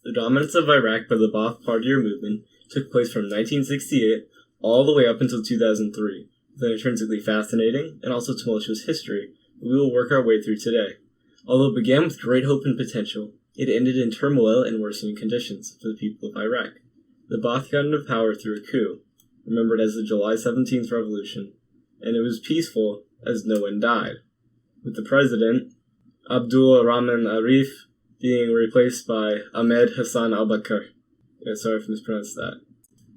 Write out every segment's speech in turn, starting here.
The dominance of Iraq by the Ba'ath Party or movement took place from 1968 all the way up until 2003, with an intrinsically fascinating and also tumultuous history that we will work our way through today. Although it began with great hope and potential, it ended in turmoil and worsening conditions for the people of Iraq. The Ba'ath got into power through a coup, remembered as the July 17th Revolution, and it was peaceful as no one died, with the president, Abdul Rahman Arif, being replaced by Ahmed Hassan al-Bakr. Sorry if I mispronounced that.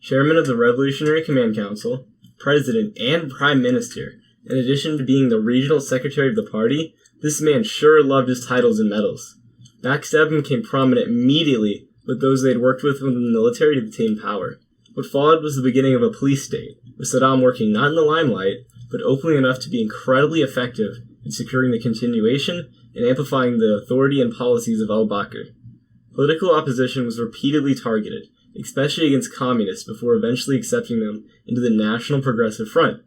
Chairman of the Revolutionary Command Council, President, and Prime Minister, in addition to being the regional secretary of the party, this man sure loved his titles and medals. Backstabbing became prominent immediately with those they had worked with within the military to obtain power. What followed was the beginning of a police state, with Saddam working not in the limelight, but openly enough to be incredibly effective in securing the continuation and amplifying the authority and policies of al-Bakr. Political opposition was repeatedly targeted, especially against communists, before eventually accepting them into the National Progressive Front,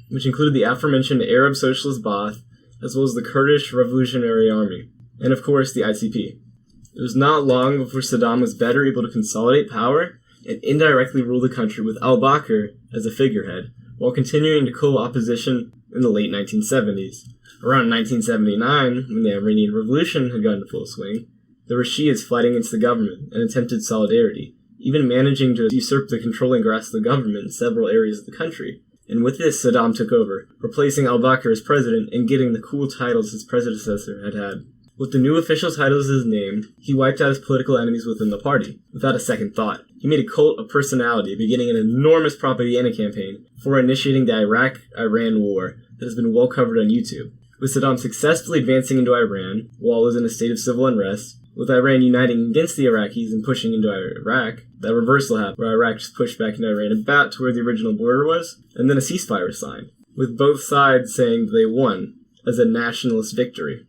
which included the aforementioned Arab Socialist Ba'ath, as well as the Kurdish Revolutionary Army, and of course the ICP. It was not long before Saddam was better able to consolidate power and indirectly rule the country with al-Bakr as a figurehead, while continuing to cool opposition in the late 1970s. Around 1979, when the Iranian Revolution had gone into full swing, there were Shias fighting against the government and attempted solidarity, even managing to usurp the controlling grasp of the government in several areas of the country. And with this, Saddam took over, replacing al-Bakr as president and getting the cool titles his predecessor had had. With the new official titles as his name, he wiped out his political enemies within the party, without a second thought. He made a cult of personality, beginning an enormous propaganda campaign before initiating the Iraq-Iran war that has been well covered on YouTube. With Saddam successfully advancing into Iran, while it was in a state of civil unrest, with Iran uniting against the Iraqis and pushing into Iraq, that reversal happened, where Iraq just pushed back into Iran about to where the original border was, and then a ceasefire was signed, with both sides saying they won, as a nationalist victory.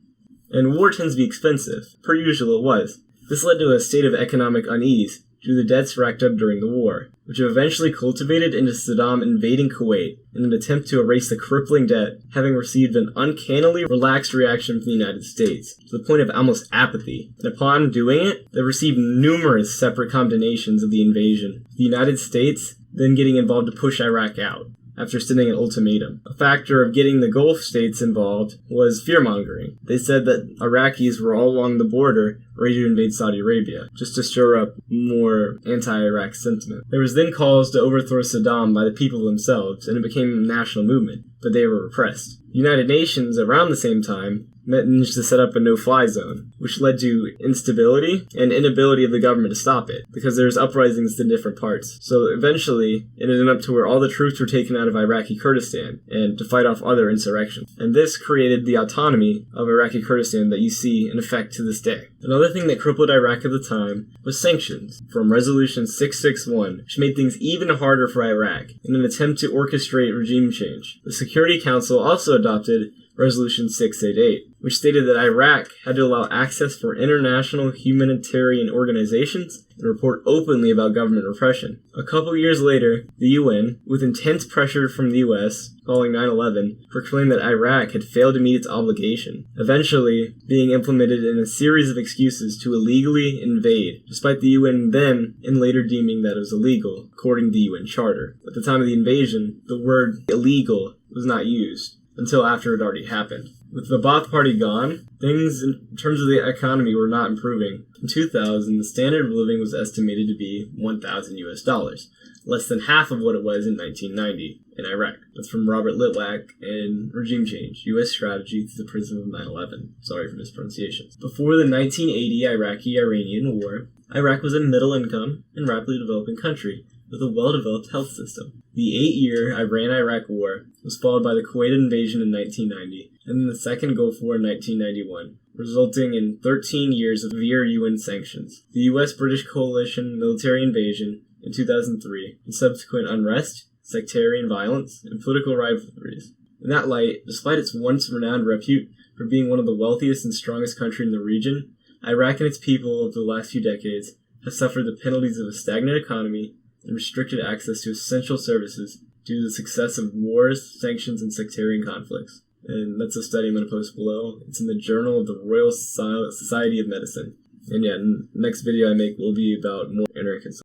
And war tends to be expensive. Per usual it was. This led to a state of economic unease due to the debts racked up during the war, which eventually cultivated into Saddam invading Kuwait in an attempt to erase the crippling debt, having received an uncannily relaxed reaction from the United States, to the point of almost apathy. And upon doing it, they received numerous separate condemnations of the invasion, the United States then getting involved to push Iraq out, after sending an ultimatum. A factor of getting the Gulf states involved was fear-mongering. They said that Iraqis were all along the border ready to invade Saudi Arabia, just to stir up more anti-Iraq sentiment. There was then calls to overthrow Saddam by the people themselves, and it became a national movement, but they were repressed. The United Nations, around the same time, managed to set up a no-fly zone, which led to instability and inability of the government to stop it, because there's uprisings in different parts. So eventually, it ended up to where all the troops were taken out of Iraqi Kurdistan, and to fight off other insurrections. And this created the autonomy of Iraqi Kurdistan that you see in effect to this day. Another thing that crippled Iraq at the time was sanctions, from Resolution 661, which made things even harder for Iraq, in an attempt to orchestrate regime change. The Security Council also adopted Resolution 688, which stated that Iraq had to allow access for international humanitarian organizations and report openly about government repression. A couple years later, the UN, with intense pressure from the US following 9/11, proclaimed that Iraq had failed to meet its obligation, eventually being implemented in a series of excuses to illegally invade, despite the UN then and later deeming that it was illegal, according to the UN Charter. At the time of the invasion, the word illegal was not used until after it already happened. With the Ba'ath Party gone, things in terms of the economy were not improving. In 2000, the standard of living was estimated to be $1,000, less than half of what it was in 1990 in Iraq. That's from Robert Litwack in Regime Change, U.S. Strategy Through the Prism of 9/11. Sorry for mispronunciations. Before the 1980 Iraqi-Iranian War, Iraq was a middle-income and rapidly developing country with a well-developed health system. The 8-year Iran-Iraq War was followed by the Kuwait invasion in 1990, and then the Second Gulf War in 1991, resulting in 13 years of severe UN sanctions. The U.S.-British coalition military invasion in 2003, and subsequent unrest, sectarian violence, and political rivalries. In that light, despite its once renowned repute for being one of the wealthiest and strongest countries in the region, Iraq and its people over the last few decades have suffered the penalties of a stagnant economy and restricted access to essential services due to the success of wars, sanctions, and sectarian conflicts. And that's a study I'm going to post below. It's in the Journal of the Royal Society of Medicine. And yeah, next video I make will be about more anarchism.